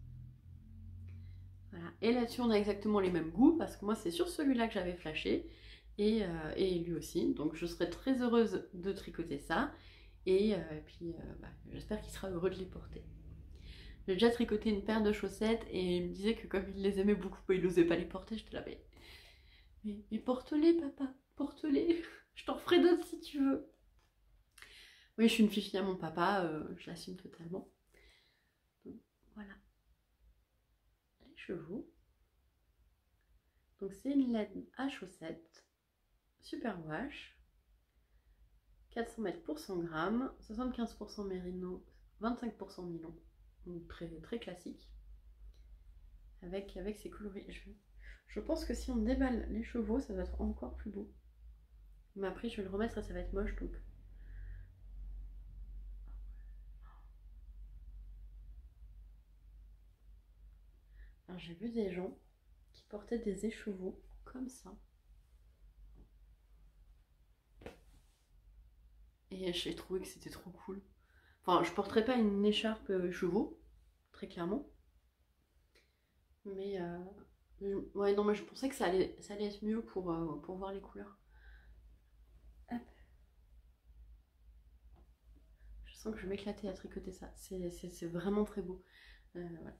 Voilà. Et là-dessus on a exactement les mêmes goûts, parce que moi c'est sur celui-là que j'avais flashé, et lui aussi. Donc je serais très heureuse de tricoter ça, et puis j'espère qu'il sera heureux de les porter. J'ai déjà tricoté une paire de chaussettes et il me disait que comme il les aimait beaucoup, il n'osait pas les porter. J'étais là, mais porte-les papa, porte-les, je t'en ferai d'autres si tu veux. Oui, je suis une fille à mon papa, je l'assume totalement. Donc, voilà. Les chevaux. Donc c'est une laine à chaussettes, superwash, 400 mètres pour 100 grammes, 75% mérino, 25% nylon. Donc très, très classique. Avec ses coloris. Je pense que si on déballe les chevaux, ça va être encore plus beau. Mais après, je vais le remettre et ça va être moche, donc... Alors, j'ai vu des gens qui portaient des écheveaux comme ça. Et j'ai trouvé que c'était trop cool. Enfin, je porterais pas une écharpe écheveau, très clairement. Mais... ouais, non, mais je pensais que ça allait être mieux pour voir les couleurs. Hop. Je sens que je vais m'éclater à tricoter ça. C'est vraiment très beau. Voilà.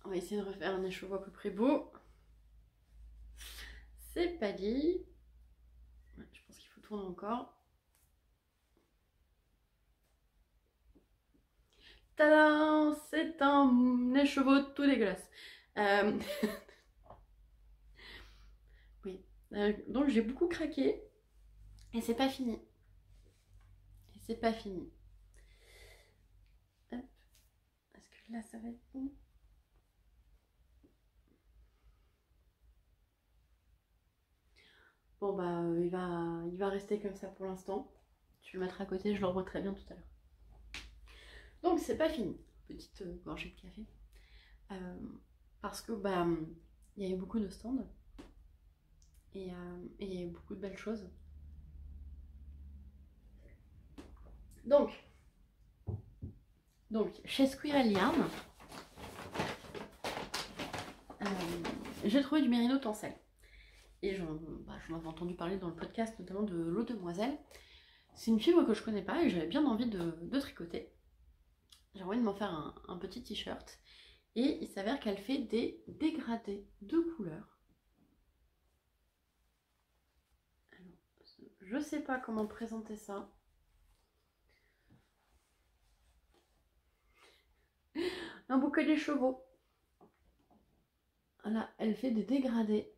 On va essayer de refaire un écheveau à peu près beau. C'est pas dit. Ouais, je pense qu'il faut tourner encore. Tadam! C'est un écheveau tout dégueulasse. Oui, donc j'ai beaucoup craqué et c'est pas fini. Et c'est pas fini. Hop. Est-ce que là ça va être bon? Bon bah il va rester comme ça pour l'instant. Je vais le mettre à côté, je le revois très bien tout à l'heure. Donc c'est pas fini. Petite gorgée de café. Parce que bah il y a eu beaucoup de stands. Et il y a eu beaucoup de belles choses. Donc chez Squirrel Yarn, j'ai trouvé du mérino tencel. Et j'en avais entendu parler dans le podcast, notamment de l'eau demoiselle. C'est une fibre que je connais pas et j'avais bien envie de tricoter. J'ai envie de m'en faire un petit t-shirt. Et il s'avère qu'elle fait des dégradés de couleurs. Alors, je sais pas comment présenter ça. Un bouquet des chevaux. Voilà, elle fait des dégradés.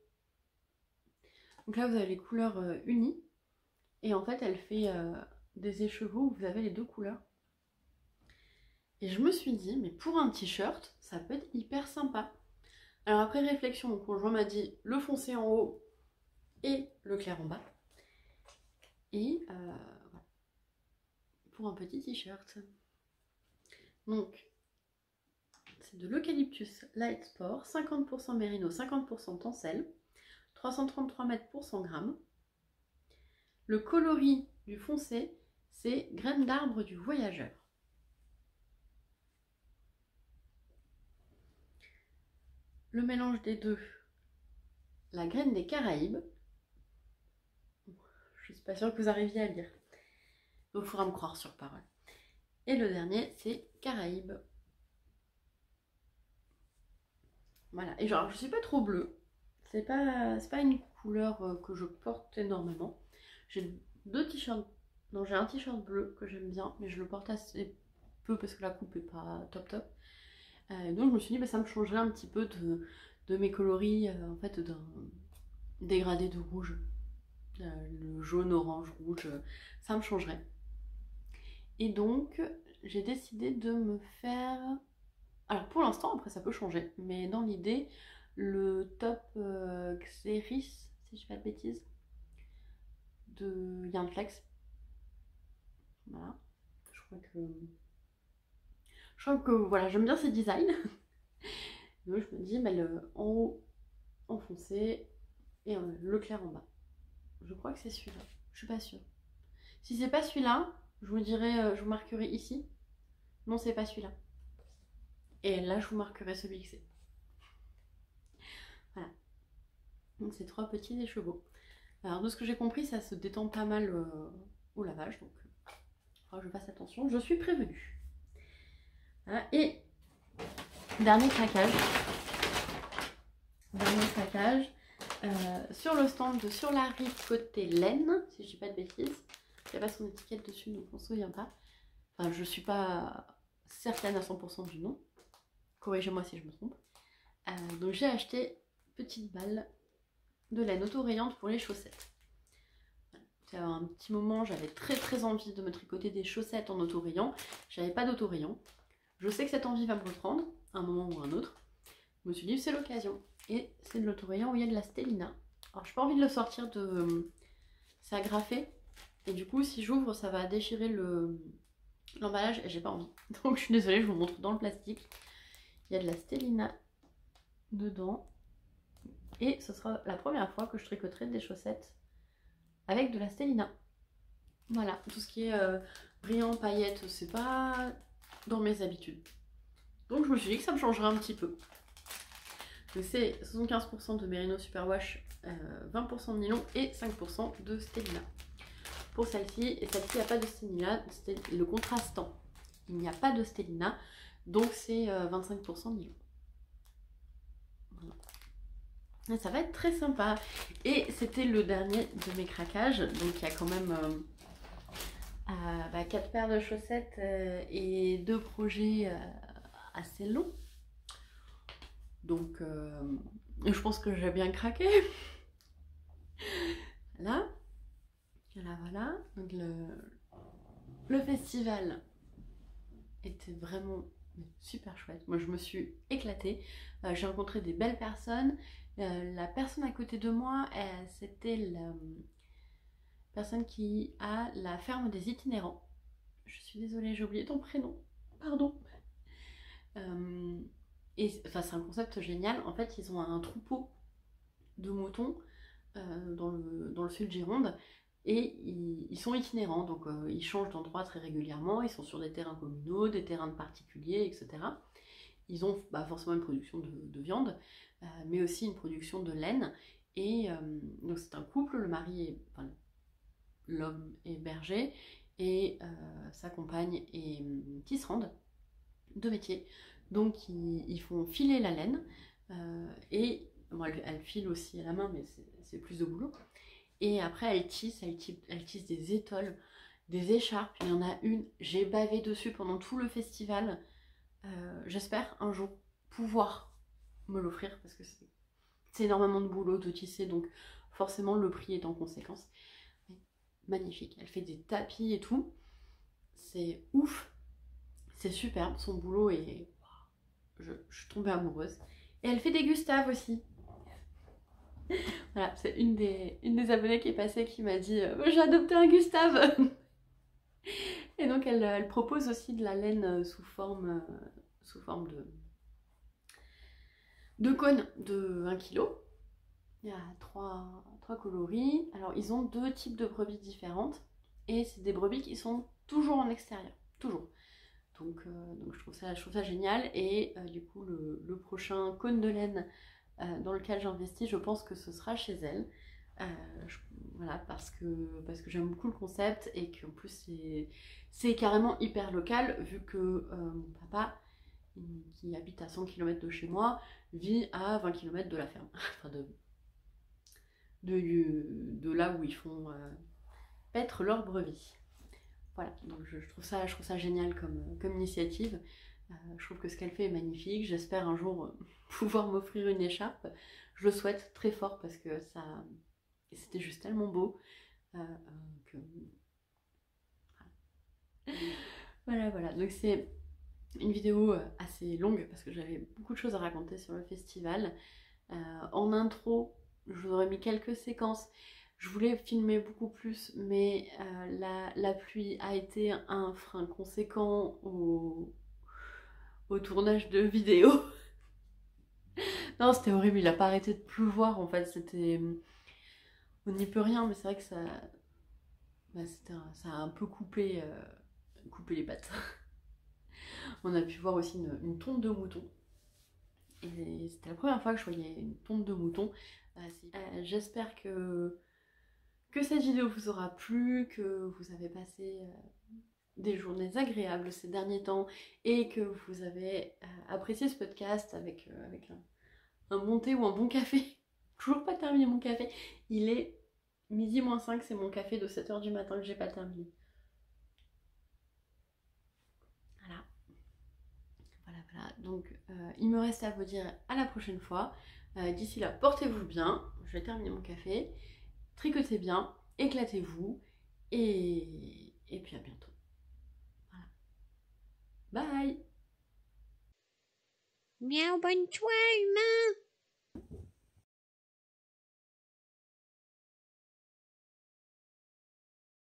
Donc là, vous avez les couleurs unies. Et en fait, elle fait des écheveaux où vous avez les deux couleurs. Et je me suis dit, mais pour un t-shirt, ça peut être hyper sympa. Alors après réflexion, mon conjoint m'a dit le foncé en haut et le clair en bas. Et voilà. Pour un petit t-shirt. Donc, c'est de l'Eucalyptus Light Sport, 50% mérino, 50% tencel, 333 mètres pour 100 grammes. Le coloris du foncé, c'est graines d'arbre du voyageur. Le mélange des deux, la graine des Caraïbes. Je suis pas sûre que vous arriviez à lire. Donc il faudra me croire sur parole. Et le dernier, c'est Caraïbes. Voilà. Et genre, je suis pas trop bleue. C'est pas une couleur que je porte énormément. J'ai deux t-shirts. Non, j'ai un t-shirt bleu que j'aime bien, mais je le porte assez peu parce que la coupe est pas top top. Donc je me suis dit, bah, ça me changerait un petit peu de mes coloris, en fait, d'un dégradé de rouge. Le jaune, orange, rouge, ça me changerait. Et donc, j'ai décidé de me faire... Alors pour l'instant, après ça peut changer, mais dans l'idée, le top Xeris, si je fais pas de bêtises, de Yarnflex. Voilà. Je crois que voilà, j'aime bien ces designs. Donc je me dis, mais le en haut, en foncé, et le clair en bas. Je crois que c'est celui-là. Je suis pas sûre. Si c'est pas celui-là, je vous dirai, je vous marquerai ici. Non, c'est pas celui-là. Et là, je vous marquerai celui que c'est. Voilà. Donc, c'est trois petits écheveaux. Alors, de ce que j'ai compris, ça se détend pas mal au lavage. Donc, il faudra que je fasse attention. Je suis prévenue. Voilà. Et, dernier craquage. Sur le stand de Sur la rive côté laine, si je dis pas de bêtises. Il n'y a pas son étiquette dessus, donc on ne se souvient pas. Enfin, je suis pas certaine à 100% du nom. Corrigez-moi si je me trompe. Donc j'ai acheté petite balle de laine auto-rayante pour les chaussettes. C'est un petit moment, j'avais très envie de me tricoter des chaussettes en auto-rayant. J'avais pas d'auto-rayant. Je sais que cette envie va me reprendre, à un moment ou à un autre. Je me suis dit c'est l'occasion. Et c'est de l'auto-rayant où il y a de la stélina. Alors j'ai pas envie de le sortir de... C'est agrafé. Et du coup si j'ouvre ça va déchirer l'emballage et j'ai pas envie. Donc je suis désolée, je vous montre dans le plastique. Il y a de la stélina dedans. Et ce sera la première fois que je tricoterai des chaussettes avec de la stélina. Voilà, tout ce qui est brillant, paillettes, c'est pas dans mes habitudes. Donc je me suis dit que ça me changerait un petit peu. Donc c'est 75% de Merino Superwash, 20% de nylon et 5% de stélina. Pour celle-ci, et celle-ci il n'y a pas de stélina, le contrastant, il n'y a pas de stélina, donc c'est 25% de nylon. Voilà. Et ça va être très sympa. Et c'était le dernier de mes craquages, donc il y a quand même 4 paires de chaussettes et 2 projets assez longs. Donc je pense que j'ai bien craqué. Voilà. Voilà. Donc le festival était vraiment super chouette. Moi je me suis éclatée. J'ai rencontré des belles personnes. La personne à côté de moi, c'était la personne qui a la ferme des itinérants. Je suis désolée, j'ai oublié ton prénom. Pardon. Et enfin, c'est un concept génial. En fait, ils ont un troupeau de moutons dans le sud Gironde et ils sont itinérants, donc ils changent d'endroit très régulièrement. Ils sont sur des terrains communaux, des terrains de particuliers, etc. Ils ont forcément une production de viande, mais aussi une production de laine. Et donc c'est un couple, le mari est, enfin, l'homme est berger et sa compagne est tisserande de métier. Donc ils font filer la laine et bon, elle file aussi à la main, mais c'est plus de boulot. Et après elle tisse des étoiles, des écharpes. Il y en a une, j'ai bavé dessus pendant tout le festival. J'espère un jour pouvoir me l'offrir parce que c'est énormément de boulot de tisser, donc forcément le prix est en conséquence. Mais magnifique, elle fait des tapis et tout, c'est ouf, c'est superbe, son boulot est... Je suis tombée amoureuse. Et elle fait des Gustaves aussi. Voilà, c'est une des abonnées qui est passée qui m'a dit j'ai adopté un Gustave. Et donc elle propose aussi de la laine sous forme de cône de 1 kg. Il y a 3 coloris. Alors ils ont 2 types de brebis différentes. Et c'est des brebis qui sont toujours en extérieur. Toujours. Donc je trouve ça génial. Et du coup le prochain cône de laine dans lequel j'investis, je pense que ce sera chez elle. Voilà, parce que j'aime beaucoup le concept et qu'en plus c'est carrément hyper local vu que mon papa, qui habite à 100 km de chez moi, vit à 20 km de la ferme. Enfin de là où ils font paître leurs brebis. Voilà, donc je trouve ça génial comme initiative. Je trouve que ce qu'elle fait est magnifique. J'espère un jour pouvoir m'offrir une écharpe. Je le souhaite très fort parce que c'était juste tellement beau que... Voilà. Donc c'est une vidéo assez longue parce que j'avais beaucoup de choses à raconter sur le festival. En intro, je vous aurais mis quelques séquences. Je voulais filmer beaucoup plus, mais la pluie a été un frein conséquent au tournage de vidéos. Non, c'était horrible, il a pas arrêté de pleuvoir en fait, c'était... On n'y peut rien, mais c'est vrai que ça a un peu coupé les pattes. On a pu voir aussi une tonte de moutons. Et c'était la première fois que je voyais une tonte de moutons. J'espère que cette vidéo vous aura plu, que vous avez passé des journées agréables ces derniers temps et que vous avez apprécié ce podcast avec un bon thé ou un bon café. Toujours pas terminé mon café. Il est midi moins 5, c'est mon café de 7 h du matin que j'ai pas terminé. Voilà. Donc il me reste à vous dire à la prochaine fois. D'ici là, portez-vous bien. Je vais terminer mon café. Tricotez bien, éclatez-vous et puis à bientôt. Voilà. Bye. Miaou, bonne soirée, humain.